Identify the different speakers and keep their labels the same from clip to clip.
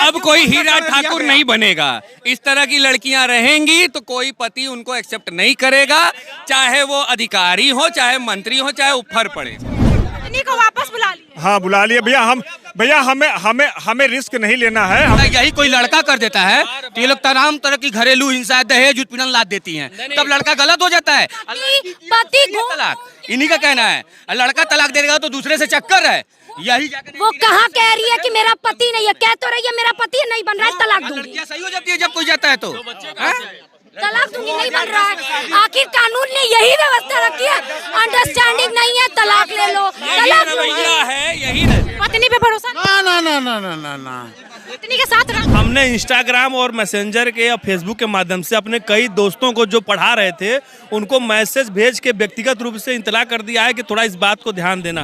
Speaker 1: अब कोई हीरा ठाकुर नहीं बनेगा। इस तरह की लड़कियां रहेंगी तो कोई पति उनको एक्सेप्ट नहीं करेगा, चाहे वो अधिकारी हो, चाहे मंत्री हो, चाहे ऊपर पड़े।
Speaker 2: पत्नी को वापस बुला लिया।
Speaker 3: हाँ बुला लिए भैया, हमें रिस्क नहीं लेना है।
Speaker 4: यही कोई लड़का कर देता है तो ये लोग तमाम तरह की घरेलू हिंसा, दहेज उत्पीड़न लाद देती हैं, तब लड़का गलत हो जाता है।
Speaker 2: पति
Speaker 4: तलाक इन्हीं का कहना है, लड़का तलाक दे देगा तो दूसरे से चक्कर है। यही
Speaker 2: वो कहाँ कह रही है कि मेरा पति नहीं है, कह तो रही है मेरा पति नहीं बन रहा है, तलाक दूंगी।
Speaker 4: लड़कियां सही हो जाती है जब कोई जाता है तो
Speaker 2: तलाक दूंगी, नहीं बन रहा है। आखिर कानून ने यही व्यवस्था रखी है, अंडरस्टैंडिंग नहीं है, तलाक ले लो, तलाक
Speaker 1: रवैया है यही।
Speaker 2: पत्नी पे भरोसा
Speaker 5: ना।
Speaker 2: पत्नी के साथ रह।
Speaker 6: हमने इंस्टाग्राम और मैसेंजर के या फेसबुक के माध्यम से अपने कई दोस्तों को जो पढ़ा रहे थे उनको मैसेज भेज के व्यक्तिगत रूप से इत्तला कर दिया है कि थोड़ा इस बात को ध्यान देना।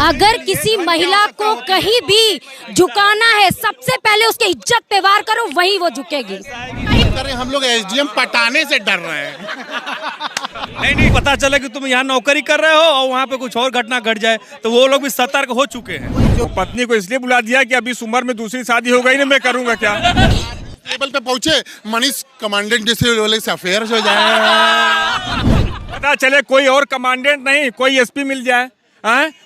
Speaker 2: अगर किसी महिला को कहीं भी झुकाना है, सबसे पहले उसके इज्जत पे वार करो, वही वो झुकेगी।
Speaker 5: हम लोग एसडीएम पटाने से डर रहे हैं।
Speaker 6: नहीं पता चला कि तुम यहाँ नौकरी कर रहे हो और वहाँ पे कुछ और घटना घट जाए तो वो लोग भी सतर्क हो चुके हैं।
Speaker 3: तो पत्नी को इसलिए बुला दिया कि अभी इस उम्र में दूसरी शादी हो गई ना, मैं करूँगा क्या।
Speaker 5: लेवल पे पहुंचे मनीष कमांडेंट जैसे वाले से अफेयर हो जाए।
Speaker 3: पता चले कोई और कमांडेंट नहीं, कोई एसपी मिल जाए,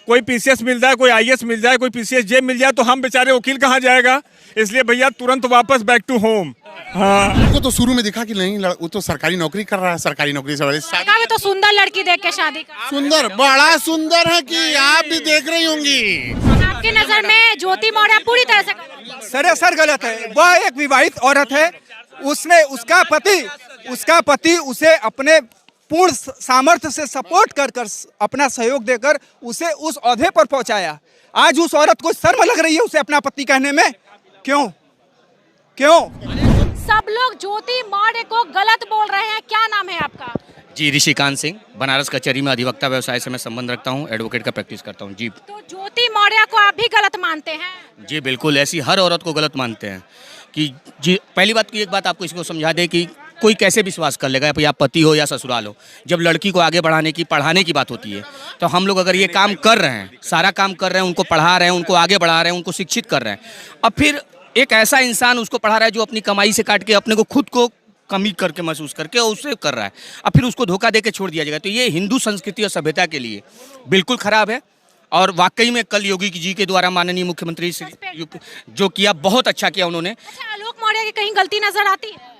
Speaker 3: कोई पीसीएस मिल जाए, कोई आईएएस मिल जाए, कोई पीसीएस जे मिल जाए, तो हम बेचारे वकील कहाँ जाएगा। इसलिए भैया तुरंत वापस बैक टू होम। हाँ
Speaker 5: उनको तो शुरू में दिखा कि नहीं वो तो सरकारी नौकरी कर रहा है, सरकारी नौकरी से वाले
Speaker 2: भी तो सुंदर लड़की देख के शादी कर।
Speaker 5: सुंदर, बड़ा सुंदर है कि आप भी देख रही होंगी।
Speaker 2: आपकी नजर में ज्योति मौर्य पूरी तरह से
Speaker 7: सरासर गलत है। वह एक विवाहित औरत है, उसने उसका पति उसे अपने पूर्ण सामर्थ्य से सपोर्ट कर अपना सहयोग देकर उसे उस ओहदे पर पहुंचाया। आज उस औरत को शर्म लग रही है उसे अपना पति कहने में। क्यों?
Speaker 2: सब लोग ज्योति मौर्य को गलत बोल रहे हैं। क्या नाम है आपका?
Speaker 4: जी ऋषिकांत सिंह, बनारस कचहरी में अधिवक्ता व्यवसाय से मैं संबंध रखता हूँ, एडवोकेट का प्रैक्टिस करता हूँ जी।
Speaker 2: तो ज्योति मौर्य को आप भी गलत मानते हैं?
Speaker 4: जी बिल्कुल, ऐसी हर औरत को गलत मानते हैं कि जी। पहली बात की एक बात आपको इसको समझा दे कि कोई कैसे विश्वास कर लेगा, या पति हो या ससुराल हो। जब लड़की को आगे बढ़ाने की, पढ़ाने की बात होती है तो हम लोग अगर ये काम कर रहे हैं, सारा काम कर रहे हैं, उनको पढ़ा रहे हैं, उनको आगे बढ़ा रहे हैं, उनको शिक्षित कर रहे हैं, अब फिर एक ऐसा इंसान उसको पढ़ा रहा है जो अपनी कमाई से काट के अपने को खुद को कमी करके महसूस करके और उससे कर रहा है, अब फिर उसको धोखा दे के छोड़ दिया जाएगा, तो ये हिंदू संस्कृति और सभ्यता के लिए बिल्कुल खराब है। और वाकई में कल योगी जी के द्वारा माननीय मुख्यमंत्री जो किया, बहुत अच्छा किया उन्होंने।
Speaker 2: अच्छा, आलोक मौर्य की कहीं गलती नजर आती है?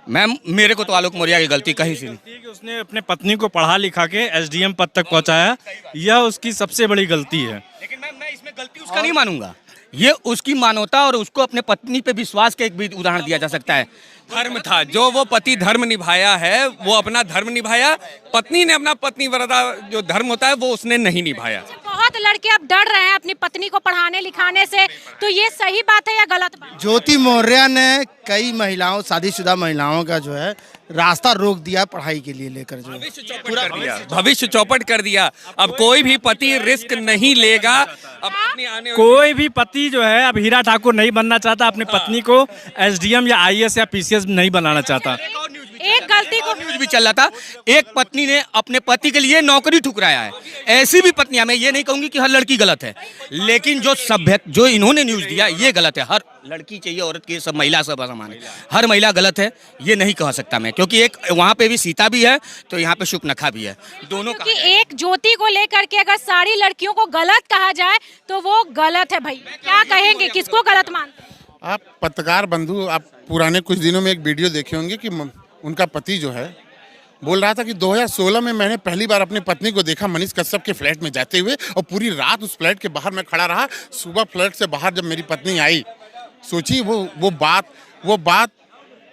Speaker 4: मैम मेरे को तो आलोक मौर्य की गलती कहीं से नहीं।
Speaker 6: कि उसने अपने पत्नी को पढ़ा लिखा के एसडीएम पद तक पहुंचाया, यह उसकी सबसे बड़ी गलती है।
Speaker 4: लेकिन मैं इसमें गलती उसका नहीं मानूंगा, ये उसकी मानवता और उसको अपने पत्नी पे विश्वास का एक भी उदाहरण दिया जा सकता है।
Speaker 1: धर्म था, जो वो पति धर्म निभाया है वो अपना धर्म निभाया, पत्नी ने अपना पत्नी व्रता जो धर्म होता है वो उसने नहीं निभाया।
Speaker 2: बहुत लड़के अब डर रहे हैं अपनी पत्नी को पढ़ाने लिखाने से, तो ये सही बात है या गलत बात?
Speaker 8: ज्योति मौर्य ने कई महिलाओं, शादीशुदा महिलाओं का जो है रास्ता रोक दिया पढ़ाई के लिए लेकर, जो
Speaker 1: भविष्य चौपट कर दिया। अब कोई भी पति रिस्क नहीं लेगा। अब अपनी आने
Speaker 6: कोई भी पति जो है अब हीरा ठाकुर नहीं बनना चाहता, अपनी पत्नी को एसडीएम या आईएएस या पीसीएस नहीं बनाना चाहता।
Speaker 2: एक गलती को
Speaker 4: न्यूज भी चल रहा था, एक पत्नी ने अपने पति के लिए नौकरी ठुकराया है। ऐसी भी पत्नियां, मैं ये नहीं कहूंगी कि हर लड़की गलत है, लेकिन जो इन्होंने न्यूज दिया ये गलत है। हर लड़की चाहिए, औरत की, सब महिला सब समान है, हर महिला गलत है ये नहीं कह सकता मैं, क्योंकि एक वहाँ पे भी सीता भी है तो यहाँ पे शुकनखा भी है, दोनों का।
Speaker 2: एक ज्योति को लेकर के अगर सारी लड़कियों को गलत कहा जाए तो वो गलत है भाई। क्या कहेंगे, किसको गलत मानते हैं?
Speaker 5: आप पत्रकार बंधु, आप पुराने कुछ दिनों में एक वीडियो देखे होंगे कि उनका पति जो है बोल रहा था कि 2016 में मैंने पहली बार अपनी पत्नी को देखा मनीष कश्यप के फ्लैट में जाते हुए, और पूरी रात उस फ्लैट के बाहर मैं खड़ा रहा। सुबह फ्लैट से बाहर जब मेरी पत्नी आई, सोचिए वो बात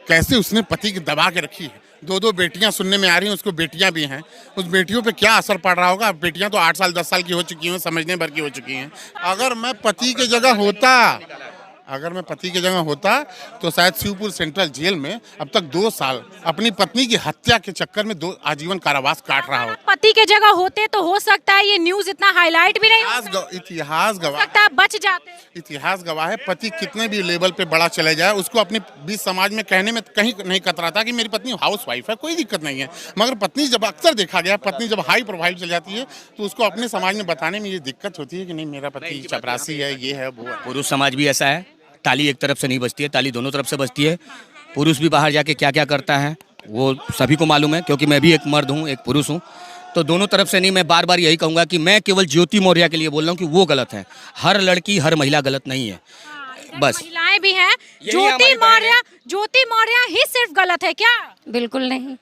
Speaker 5: कैसे उसने पति की दबा के रखी है। दो बेटियां सुनने में आ रही हैं, उसको बेटियां भी हैं, उस बेटियों पे क्या असर पड़ रहा होगा। बेटियां तो 8 साल 10 साल की हो चुकी हैं, समझने भर की हो चुकी हैं। अगर मैं पति की जगह होता तो शायद शिवपुर सेंट्रल जेल में अब तक 2 साल अपनी पत्नी की हत्या के चक्कर में 2 आजीवन कारावास काट रहा हो।
Speaker 2: पति के जगह होते तो हो सकता है ये न्यूज इतना हाईलाइट भी नहीं
Speaker 5: इतिहास गवाह,
Speaker 2: बच जाते।
Speaker 5: इतिहास गवाह है, पति कितने भी लेवल पे बड़ा चले जाए, उसको अपने बीच समाज में कहने में कहीं नहीं कतराता कि मेरी पत्नी हाउस वाइफ है, कोई दिक्कत नहीं है। मगर पत्नी जब अक्सर देखा गया, पत्नी जब हाई प्रोफाइल चल जाती है तो उसको अपने समाज में बताने में ये दिक्कत होती है कि नहीं मेरा पति चपरासी है, ये है वो है।
Speaker 4: पुरुष समाज भी ऐसा है, ताली एक तरफ से नहीं बजती है, ताली दोनों तरफ से बजती है। पुरुष भी बाहर जाके क्या क्या करता है वो सभी को मालूम है, क्योंकि मैं भी एक मर्द हूँ, एक पुरुष हूँ। तो दोनों तरफ से नहीं, मैं बार बार यही कहूँगा कि मैं केवल ज्योति मौर्य के लिए बोल रहा हूँ कि वो गलत है। हर लड़की हर महिला गलत नहीं है, बस।
Speaker 9: महिलाएं भी हैं।
Speaker 4: यही
Speaker 9: ज्योति
Speaker 4: हमारी
Speaker 9: मौर्य ही सिर्फ गलत है क्या?
Speaker 2: बिल्कुल नहीं।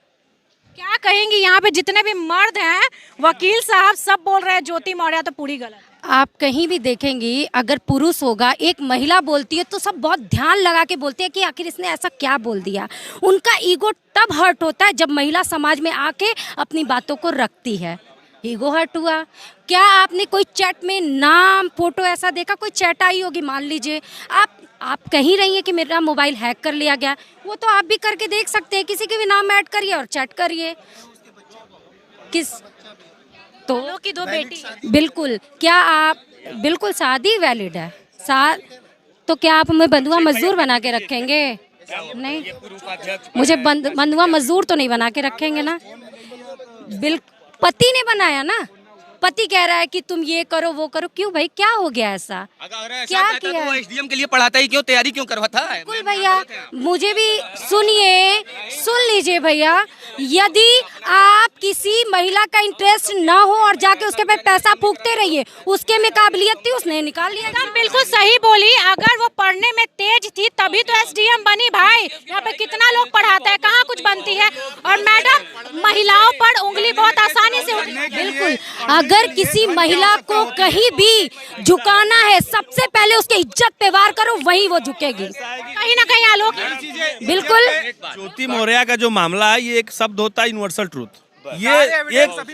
Speaker 9: क्या कहेंगी, यहाँ पे जितने भी मर्द हैं, वकील साहब सब बोल रहे हैं ज्योति मौर्य तो पूरी गलत है।
Speaker 2: आप कहीं भी देखेंगी, अगर पुरुष होगा, एक महिला बोलती है तो सब बहुत ध्यान लगा के बोलते हैं कि आखिर इसने ऐसा क्या बोल दिया। उनका ईगो तब हर्ट होता है जब महिला समाज में आके अपनी बातों को रखती है। ईगो हर्ट हुआ। क्या आपने कोई चैट में नाम फोटो ऐसा देखा? कोई चैट आई होगी, मान लीजिए आप कहीं रही हैं कि मेरा मोबाइल हैक कर लिया गया, वो तो आप भी करके देख सकते हैं। किसी के भी नाम ऐड करिए और चैट करिए। किस तो
Speaker 9: की दो बेटी।
Speaker 2: बिल्कुल। क्या आप बिल्कुल शादी वैलिड है तो क्या आप हमें बंधुआ मजदूर बना के रखेंगे? नहीं, मुझे बंधुआ मजदूर तो नहीं बना के रखेंगे ना। पति ने बनाया ना, पति कह रहा है कि तुम ये करो वो करो। क्यों भाई, क्या हो गया ऐसा? क्या किया?
Speaker 4: तो एसडीएम के लिए पढ़ाता ही क्यों, तैयारी क्यों करवाता है?
Speaker 2: बिल्कुल भैया, मुझे भी सुन लीजिए भैया। यदि आप किसी महिला का इंटरेस्ट ना हो और जाके उसके पे पैसा फूकते रहिए, उसके में काबिलियत थी, उसने निकाल लिया।
Speaker 9: एकदम बिल्कुल सही बोली। अगर वो पढ़ने में तेज थी तभी तो एसडीएम बनी भाई। यहाँ पे कितना लोग पढ़ाता है, कहाँ कुछ बनती है। और मैडम, महिलाओं पर उंगली बहुत आसानी से
Speaker 2: बिल्कुल। अगर किसी महिला को कहीं भी झुकाना है, सबसे पहले उसके इज्जत पे वार करो, वहीं वो झुकेगी।
Speaker 9: कहीं ना कहीं आलोक
Speaker 2: बिल्कुल।
Speaker 6: ज्योति मौर्य का जो मामला है, ये एक शब्द होता है यूनिवर्सल ट्रूथ। ये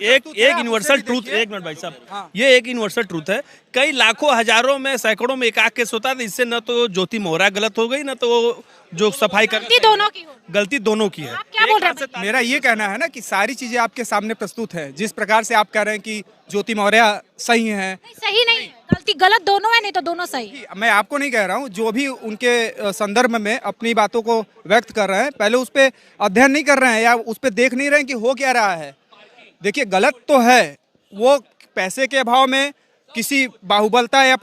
Speaker 6: एक यूनिवर्सल ट्रूथ, एक मिनट भाई साहब, ये एक यूनिवर्सल ट्रूथ है। कई लाखों हजारों में सैकड़ों में एक आध केस होता है, इससे न तो ज्योति मौर्य गलत हो गई, न तो जो सफाई कर गलती दोनों की है।
Speaker 9: क्या बोल रहे हैं?
Speaker 7: मेरा ये कहना है ना कि सारी चीजें आपके सामने प्रस्तुत है। जिस प्रकार से आप कह रहे हैं कि ज्योति मौर्य सही है,
Speaker 9: सही नहीं, गलती गलत दोनों है, नहीं तो दोनों सही।
Speaker 7: मैं आपको नहीं कह रहा हूँ। जो भी उनके संदर्भ में अपनी बातों को व्यक्त कर रहे हैं, पहले उस पर अध्ययन नहीं कर रहे हैं या उस पर देख नहीं रहे हैं कि हो क्या रहा है। देखिए, गलत तो है वो, पैसे के अभाव में, किसी बाहुबलता या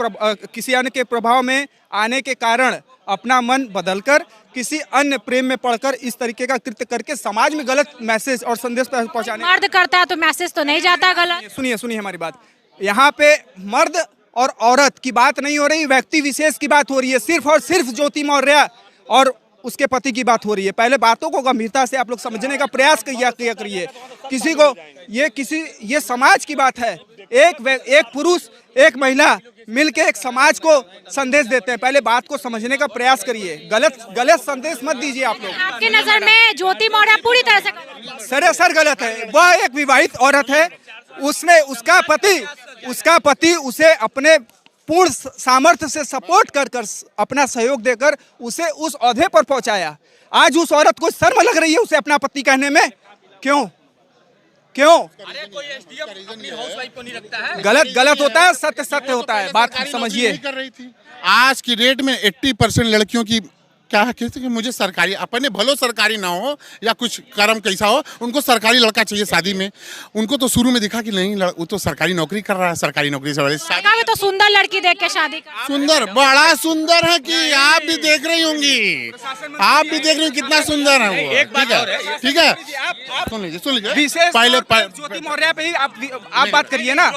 Speaker 7: किसी अन्य के प्रभाव में आने के कारण अपना मन बदलकर किसी अन्य प्रेम में पड़कर इस तरीके का कृत्य करके समाज में गलत मैसेज और संदेश पहुंचाने।
Speaker 9: मर्द करता है तो मैसेज तो नहीं जाता गलत।
Speaker 7: सुनिए हमारी बात। यहाँ पे मर्द और औरत की बात नहीं हो रही, व्यक्ति विशेष की बात हो रही है। सिर्फ और सिर्फ ज्योति मौर्य और उसके पति की बात हो रही है। पहले बातों को गंभीरता से आप लोग समझने का प्रयास किया करिए। किसी को ये समाज की बात है। एक पुरुष एक महिला मिलके एक समाज को संदेश देते हैं। पहले बात को समझने का प्रयास करिए। गलत संदेश मत दीजिए आप लोग।
Speaker 9: आपके नजर में ज्योति मौर्य पूरी तरह से
Speaker 7: सरासर गलत है। वह एक विवाहित औरत है, उसका पति उसे अपने पूर्ण सामर्थ्य से सपोर्ट कर अपना सहयोग देकर उसे उस ओहदे पर पहुंचाया। आज उस औरत को शर्म लग रही है उसे अपना पति कहने में। क्यों?
Speaker 4: अरे कोई एसडीएम अपनी हाउसवाइफ को नहीं रखता है।
Speaker 7: गलत होता है, सत्य होता है। बात समझिए।
Speaker 5: आज की डेट में 80% लड़कियों की क्या है कि मुझे सरकारी, अपने भलो सरकारी ना हो या कुछ कर्म कैसा हो, उनको सरकारी लड़का चाहिए शादी में। उनको तो शुरू में दिखा कि नहीं, वो तो सरकारी नौकरी कर रहा है, सरकारी नौकरी से
Speaker 9: शादी तो सुंदर लड़की देख के शादी कर।
Speaker 5: सुंदर, बड़ा सुंदर है कि आप भी देख रही होंगी, आप भी देख रही होंगी कितना सुंदर है वो। ठीक है, सुन लीजिए पहले
Speaker 7: ज्योति मौर्य पे ही आप बात करिए ना।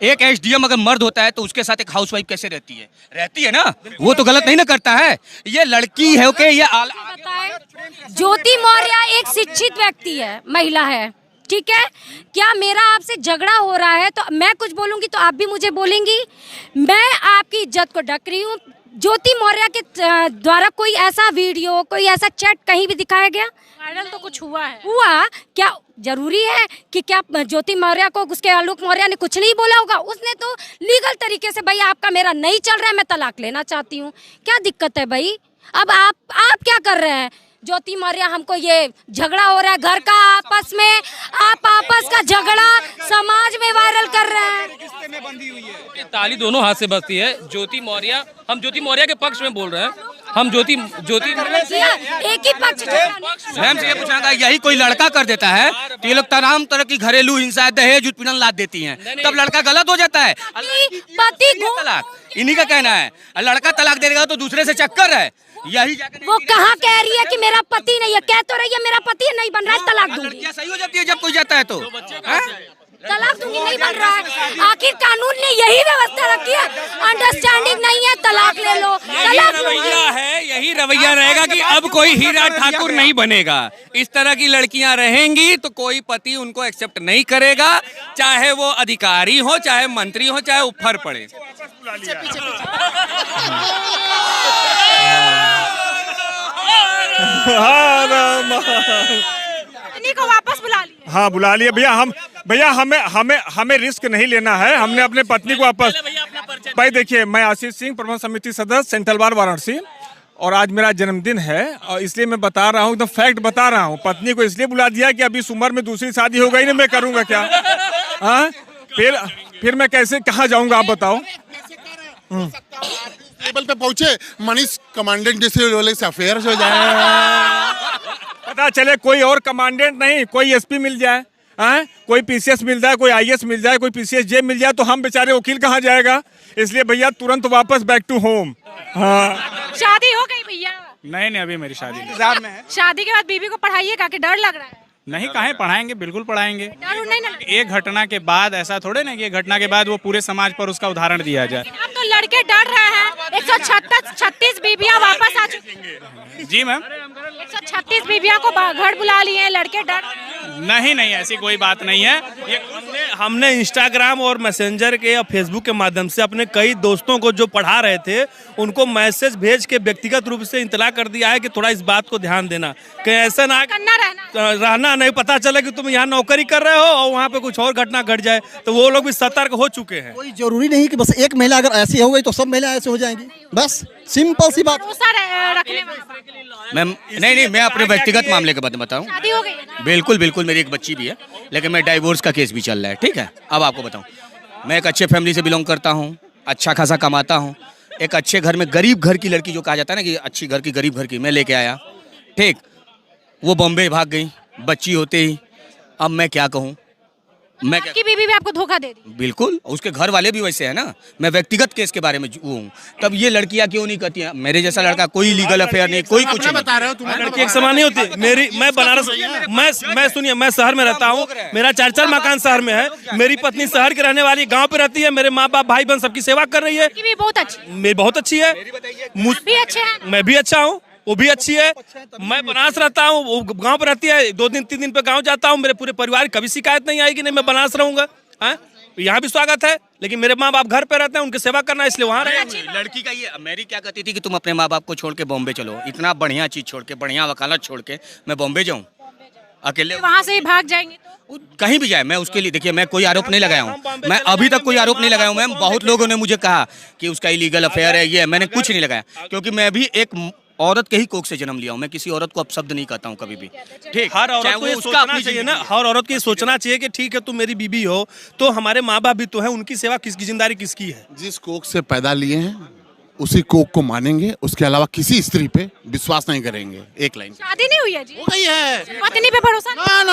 Speaker 4: एक एसडीएम अगर मर्द होता है तो उसके साथ एक हाउसवाइफ कैसे रहती है ना, वो तो गलत नहीं ना करता है। ये लड़की है ओके, ये
Speaker 2: ज्योति मौर्य एक शिक्षित व्यक्ति है, महिला है, ठीक है। क्या मेरा आपसे झगड़ा हो रहा है तो मैं कुछ बोलूंगी तो आप भी मुझे बोलेंगी? मैं आपकी इज्जत को ढक रही हूँ। ज्योति मौर्य के द्वारा कोई ऐसा वीडियो, कोई ऐसा चैट कहीं भी दिखाया गया?
Speaker 9: वायरल तो कुछ हुआ है।
Speaker 2: क्या जरूरी है कि क्या ज्योति मौर्य को उसके आलोक मौर्य ने कुछ नहीं बोला होगा? उसने तो लीगल तरीके से, भाई आपका मेरा नहीं चल रहा है, मैं तलाक लेना चाहती हूँ। क्या दिक्कत है भाई? अब आप क्या कर रहे हैं? ज्योति मौर्य, हमको ये झगड़ा हो रहा है घर का आपस में, आप आपस का झगड़ा समाज में वायरल कर रहे हैं।
Speaker 1: ताली दोनों हाथ से बजती है। ज्योति मौर्य, हम ज्योति मौर्य के पक्ष में बोल रहे हैं। हम ज्योति
Speaker 2: एक ही पक्ष
Speaker 4: मैम से ये पूछना था, यही कोई लड़का कर देता है तो ये लोग तमाम तरह की घरेलू हिंसा, दहेज उत्पीड़न लाद देती हैं, तब लड़का गलत हो जाता है।
Speaker 2: पति
Speaker 4: तलाक इन्हीं का कहना है, लड़का तलाक दे देगा तो दूसरे से चक्कर है। यही
Speaker 2: वो कहाँ कह रही है कि मेरा पति नहीं है, कह तो रही है मेरा पति नहीं बन रहा है, तलाक दूंगी।
Speaker 4: लड़कियां सही हो जाती है जब कोई जाता है तो
Speaker 2: तलाक दूंगी, नहीं बन रहा है। आखिर कानून ने यही व्यवस्था रखी है, अंडरस्टैंडिंग नहीं है, तलाक ले लो, तलाक
Speaker 1: रवैया है, यही रवैया रहेगा कि अब कोई हीरा ठाकुर नहीं बनेगा। इस तरह की लड़कियां रहेंगी तो कोई पति उनको एक्सेप्ट नहीं करेगा, चाहे वो अधिकारी हो, चाहे मंत्री हो, चाहे ऊपर पड़े।
Speaker 9: पत्नी को वापस बुला लिया।
Speaker 3: हाँ बुला लिया भैया, हमें रिस्क नहीं लेना है। हमने अपने पत्नी को वापस, भाई देखिए, मैं आशीष सिंह, प्रबंध समिति सदस्य, सेंट्रल बार वाराणसी, और आज मेरा जन्मदिन है और इसलिए मैं बता रहा हूँ, एकदम फैक्ट बता रहा हूँ। पत्नी को इसलिए बुला दिया कि अभी इस उम्र में दूसरी शादी हो गई ना, मैं करूँगा क्या? हाँ, फिर मैं कैसे कहाँ जाऊँगा, आप बताओ।
Speaker 5: टेबल पे पहुंचे, मनीष कमांडेंट जैसे वाले से अफेयर हो जाए,
Speaker 3: पता चले कोई और कमांडेंट नहीं, कोई एसपी मिल जाए, हाँ, कोई पीसीएस मिल जाए, कोई आईएएस मिल जाए, कोई पीसीएस जे मिल जाए, तो हम बेचारे वकील कहाँ जाएगा? इसलिए भैया तुरंत वापस बैक टू होम। हाँ,
Speaker 9: शादी हो गई भैया?
Speaker 10: नहीं, अभी मेरी शादी नहीं।
Speaker 7: इंतजार में है।
Speaker 9: शादी के बाद बीबी को पढ़ाइएगा कि डर लग रहा है?
Speaker 10: नहीं, काहे पढ़ाएंगे, बिल्कुल पढ़ाएंगे।
Speaker 9: डर नहीं ना?
Speaker 10: एक घटना के बाद ऐसा थोड़े ना कि एक घटना के बाद वो पूरे समाज पर उसका उदाहरण दिया जाए।
Speaker 9: अब तो लड़के डर रहे हैं। 136 बीबियां वापस आ चुकी हैं।
Speaker 10: जी मैम,
Speaker 9: 136 बीबियां को घर बुला लिए हैं, लड़के डर।
Speaker 10: नहीं, ऐसी कोई बात नहीं है। ये
Speaker 6: हमने इंस्टाग्राम और मैसेंजर के या फेसबुक के माध्यम से अपने कई दोस्तों को जो पढ़ा रहे थे उनको मैसेज भेज के व्यक्तिगत रूप से इतला कर दिया है कि थोड़ा इस बात को ध्यान देना, कि ऐसा ना रहना नहीं, पता चला कि तुम यहाँ नौकरी कर रहे हो और वहाँ पे कुछ और घटना घट जाए, तो वो लोग भी सतर्क हो चुके हैं।
Speaker 11: कोई जरूरी नहीं कि बस एक महिला अगर ऐसी हो गई तो सब महिला ऐसे हो जाएंगी, बस सिंपल सी बात।
Speaker 4: मैम नहीं, मैं अपने व्यक्तिगत मामले के बारे में बताऊं।
Speaker 9: शादी हो गई है ना?
Speaker 4: बिल्कुल, मेरी एक बच्ची भी है, लेकिन मैं डाइवोर्स का केस भी चल रहा है। ठीक है, अब आपको बताऊं, मैं एक अच्छे फैमिली से बिलोंग करता हूं, अच्छा खासा कमाता हूं, एक अच्छे घर में, गरीब घर की लड़की जो कहा जाता है ना कि अच्छी घर की गरीब घर की, मैं लेके आया। ठीक, वो बॉम्बे भाग गई बच्ची होते ही। अब मैं क्या कहूँ, मैं
Speaker 9: आपकी बीवी भी आपको धोखा दे दी?
Speaker 4: बिल्कुल, उसके घर वाले भी वैसे है ना। मैं व्यक्तिगत केस के बारे में हूँ, तब ये लड़कियां क्यों नहीं करती हैं? मेरे जैसा लड़का, कोई लीगल अफेयर नहीं, कोई कुछ नहीं।
Speaker 5: बता रहे हो तुम,
Speaker 6: लड़की एक समान नहीं होती। मैं बनारस, मैं सुनिए, मैं शहर में रहता हूँ, मेरा 4 मकान शहर में है, मेरी पत्नी शहर की रहने वाली, गाँव पे रहती है, मेरे माँ बाप भाई बहन सबकी सेवा कर रही है।
Speaker 9: भी बहुत अच्छी,
Speaker 6: मेरी बहुत अच्छी है,
Speaker 9: भी अच्छे हैं,
Speaker 6: मैं भी अच्छा हूँ, वो भी अच्छी है। मैं बनारस रहता हूँ, वो गांव पे रहती है, 2 दिन 3 दिन पे गांव जाता हूँ, मेरे पूरे परिवार कभी शिकायत नहीं आएगी, नहीं मैं बनारस रहूंगा। यहाँ भी स्वागत है, लेकिन मेरे माँ बाप घर पे रहते हैं, उनकी सेवा करना है, इसलिए वहाँ रहे।
Speaker 4: लड़की का ये, मेरी क्या कहती थी कि तुम अपने माँ बाप को छोड़ के बॉम्बे चलो, इतना बढ़िया चीज छोड़ के, बढ़िया वकालत छोड़ के मैं बॉम्बे जाऊँ अकेले?
Speaker 9: वहाँ से ही भाग जाएंगे तो?
Speaker 4: कहीं भी जाए, मैं उसके लिए, देखिए, मैं कोई आरोप नहीं लगाया हूँ, मैं अभी तक कोई आरोप नहीं लगाया हूँ मैम। बहुत लोगों ने मुझे कहा कि उसका इलीगल अफेयर है, ये, मैंने कुछ नहीं लगाया, क्योंकि मैं भी एक औरत के ही कोख से जन्म लिया हूँ। मैं किसी औरत को अपशब्द नहीं कहता हूँ कभी भी। ठीक,
Speaker 6: हर औरत को ये सोचना चाहिए ना, हर औरत को ये सोचना चाहिए कि ठीक है, तुम मेरी बीबी हो तो हमारे माँ बाप भी तो है, उनकी सेवा किसकी, जिम्मेदारी किसकी है?
Speaker 5: जिस कोख से पैदा लिए हैं उसी कोख को मानेंगे, उसके अलावा किसी स्त्री पे विश्वास नहीं करेंगे। एक लाइन।
Speaker 9: शादी नहीं हुई है जी?
Speaker 5: हो गई है।
Speaker 9: पत्नी पे भरोसा नहीं?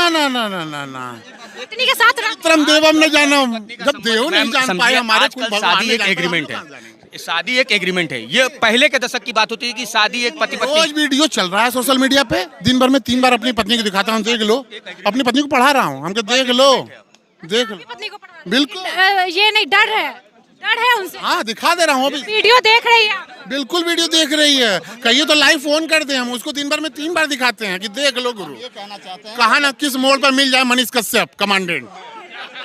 Speaker 5: ना।
Speaker 9: पत्नी के साथ
Speaker 5: देवम न जानो, जब देव नहीं जान पाए हमारे,
Speaker 4: शादी एक एग्रीमेंट है, शादी एक एग्रीमेंट है। ये पहले के दशक की बात होती है कि शादी एक पति पत्नी।
Speaker 5: रोज वीडियो चल रहा है सोशल मीडिया पे, दिन भर में 3 बार अपनी पत्नी को दिखाता हूँ, देख लो। अपनी पत्नी को पढ़ा रहा हूँ, हमको देख लो।
Speaker 9: पत्नी को पढ़ा,
Speaker 5: बिल्कुल।
Speaker 9: ये नहीं, डर है उनसे।
Speaker 5: हाँ, दिखा दे रहा हूँ अभी।
Speaker 9: वीडियो देख रही है?
Speaker 5: बिल्कुल वीडियो देख रही है। कहिए तो लाइव फोन कर दे, हम उसको दिन भर में 3 बार दिखाते हैं कि देख लो गुरु। कहा ना किस मोड़ पर मिल जाए मनीष कश्यप कमांडेंट,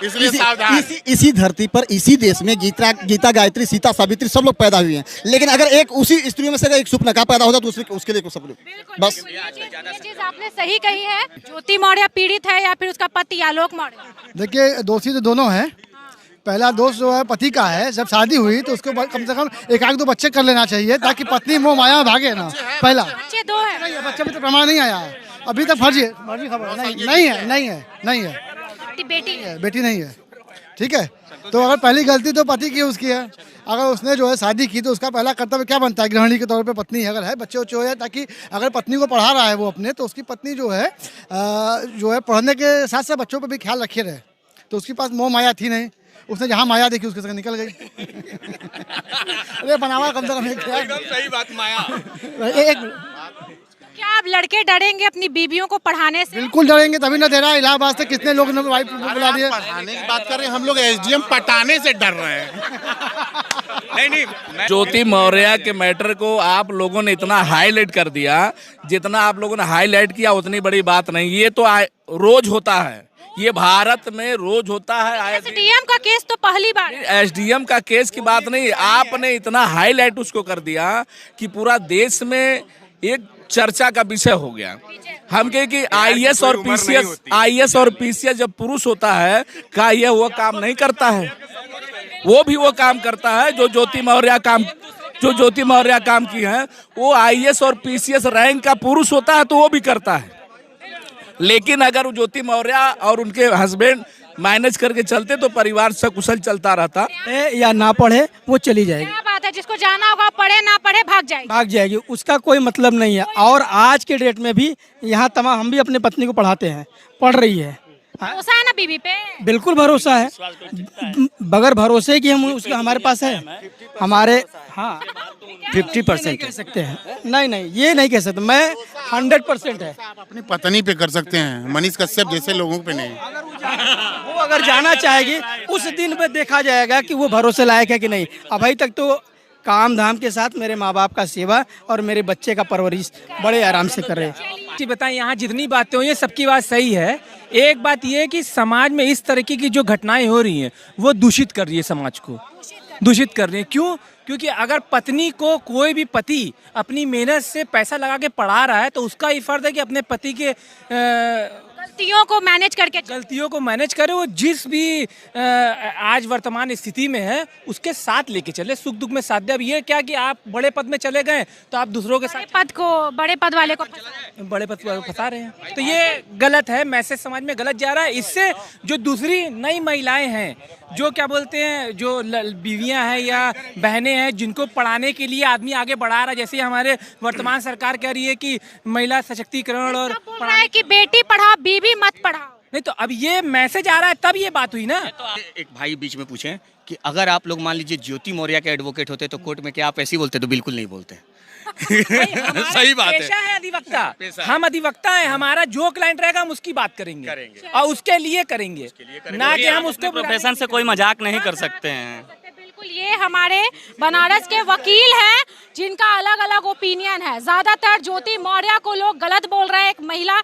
Speaker 5: इसलिए सावधान।
Speaker 11: इसी धरती पर, इसी देश में गीता गायत्री, सीता सावित्री सब लोग पैदा हुए हैं, लेकिन अगर एक उसी स्त्रियों में से एक सुपनका पैदा होता तो उसके लिए सब लोग बस।
Speaker 9: ये चीज आपने सही कही है। ज्योति मौर्य पीड़ित है या फिर उसका पति आलोक मौर्य?
Speaker 8: देखिए, दोषी तो दोनों हैं। पहला दोष जो है पति का है, जब शादी हुई तो उसको कम से कम 1-2 बच्चे कर लेना चाहिए, ताकि पत्नी मोह माया में भागे ना। पहला
Speaker 9: बच्चे 2 है,
Speaker 8: बच्चे में तो प्रमाण नहीं आया है अभी तक। फर्जी खबर नहीं है,
Speaker 9: बेटी
Speaker 8: बेटी नहीं है। ठीक है, तो अगर पहली गलती तो पति की उसकी है। अगर उसने जो है शादी की तो उसका पहला कर्तव्य क्या बनता है, गृहिणी के तौर पे पत्नी अगर है, बच्चे उच्चे हो जाए, ताकि अगर पत्नी को पढ़ा रहा है वो अपने, तो उसकी पत्नी जो है पढ़ने के साथ साथ बच्चों पर भी ख्याल रखे रहे। तो उसके पास मोह माया थी नहीं, उसने जहाँ माया देखी उसके संग निकल गई। अरे बनावा कम से कम
Speaker 1: एकदम सही बात, माया।
Speaker 8: एक
Speaker 9: क्या आप लड़के डरेंगे अपनी बीवियों को पढ़ाने से?
Speaker 8: बिल्कुल डरेंगे, तभी ना दे रहा है। इलाहाबाद से कितने लोग वाइफ बुला दिए।
Speaker 5: पढ़ाने की बात कर रहे हैं, हम लोग एसडीएम पटाने से डर रहे हैं।
Speaker 1: नहीं,
Speaker 12: ज्योति मौर्य के मैटर को आप लोगों ने इतना हाईलाइट कर दिया, जितना आप लोगों ने हाईलाइट किया उतनी बड़ी बात नहीं। ये तो रोज होता है, ये भारत में रोज होता है।
Speaker 9: एसडीएम का केस तो पहली बार है।
Speaker 12: एसडीएम का केस की बात नहीं, आपने इतना हाईलाइट उसको कर दिया कि पूरा देश में एक चर्चा का विषय हो गया। हम कहे कि आईएएस और पीसीएस जब पुरुष होता है, क्या ये वो काम नहीं करता है? वो भी वो काम करता है जो ज्योति मौर्य काम की है। वो आईएएस और पीसीएस रैंक का पुरुष होता है तो वो भी करता है। लेकिन अगर ज्योति मौर्य और उनके हस्बैंड मैनेज करके चलते तो परिवार सकुशल चलता रहता।
Speaker 13: या ना पढ़े वो चली जाएगी।
Speaker 9: क्या बात है, जिसको जाना होगा पढ़े ना पढ़े भाग जाएगी,
Speaker 13: उसका कोई मतलब नहीं है। और आज के डेट में भी यहाँ तमाम हम भी अपने पत्नी को पढ़ाते हैं, पढ़ रही है।
Speaker 9: भरोसा है ना बीवी पे?
Speaker 13: बिल्कुल भरोसा है, बगैर भरोसे कि हम उसके हमारे पास है हमारे। हाँ 50% कह सकते हैं, नहीं ये नहीं कह सकते, मैं 100% है।
Speaker 5: अपनी पत्नी पे कर सकते हैं, मनीष कश्यप जैसे लोगों पे नहीं।
Speaker 13: वो अगर जाना चाहेगी उस दिन पे देखा जाएगा कि वो भरोसे लायक है कि नहीं। अभी तक तो काम धाम के साथ मेरे माँ बाप का सेवा और मेरे बच्चे का परवरिश बड़े आराम से कर रहे हैं।
Speaker 14: बताएं, यहाँ जितनी बातें हुई हैं सबकी बात सही है। एक बात ये है कि समाज में इस तरीके की जो घटनाएं हो रही हैं वो दूषित कर रही है, समाज को दूषित कर रही है। क्यों? क्योंकि अगर पत्नी को कोई भी पति अपनी मेहनत से पैसा लगा के पढ़ा रहा है तो उसका ही फर्ज है कि अपने पति के
Speaker 9: गलतियों को मैनेज
Speaker 14: करे। वो जिस भी आज वर्तमान स्थिति में है उसके साथ लेके चले, सुख दुख में साथ दे। अब ये क्या कि आप बड़े पद में चले गए तो आप दूसरों के साथ
Speaker 9: बड़े पद वाले को
Speaker 14: फंसा रहे हैं, तो ये गलत है। मैसेज समाज में गलत जा रहा है। इससे जो दूसरी नई महिलाएं हैं, जो क्या बोलते हैं, जो बीवियां हैं या बहनें हैं, जिनको पढ़ाने के लिए आदमी आगे बढ़ा रहा है, जैसे हमारे वर्तमान सरकार कह रही है कि महिला सशक्तिकरण और
Speaker 9: कि बेटी पढ़ाओ बीवी मत पढ़ाओ।
Speaker 14: नहीं तो अब ये मैसेज आ रहा है तब ये बात हुई ना।
Speaker 4: एक भाई बीच में पूछे कि अगर आप लोग मान लीजिए ज्योति मौर्य के एडवोकेट होते तो कोर्ट में क्या आप ऐसे ही बोलते? तो बिल्कुल नहीं बोलते।
Speaker 1: सही बात है।
Speaker 14: पेशा है अधिवक्ता, हम अधिवक्ता हैं। हमारा जो क्लाइंट रहेगा हम उसकी बात करेंगे और उसके लिए करेंगे, ना कि हम उसको
Speaker 15: प्रोफेशन से कोई मजाक नहीं कर सकते हैं।
Speaker 9: बिल्कुल, ये हमारे बनारस के वकील हैं जिनका अलग अलग ओपिनियन है। ज्यादातर ज्योति मौर्य को लोग गलत बोल रहे हैं। एक महिला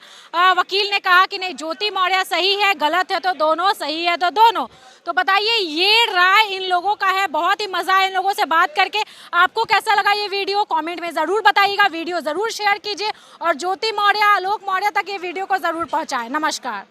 Speaker 9: वकील ने कहा कि नहीं, ज्योति मौर्य सही है, गलत है तो दोनों, सही है तो दोनों। तो बताइए, ये राय इन लोगों का है। बहुत ही मजा है इन लोगों से बात करके। आपको कैसा लगा ये वीडियो कमेंट में जरूर बताइएगा। वीडियो जरूर शेयर कीजिए और ज्योति मौर्य, आलोक मौर्य तक ये वीडियो को जरूर पहुंचाएं। नमस्कार।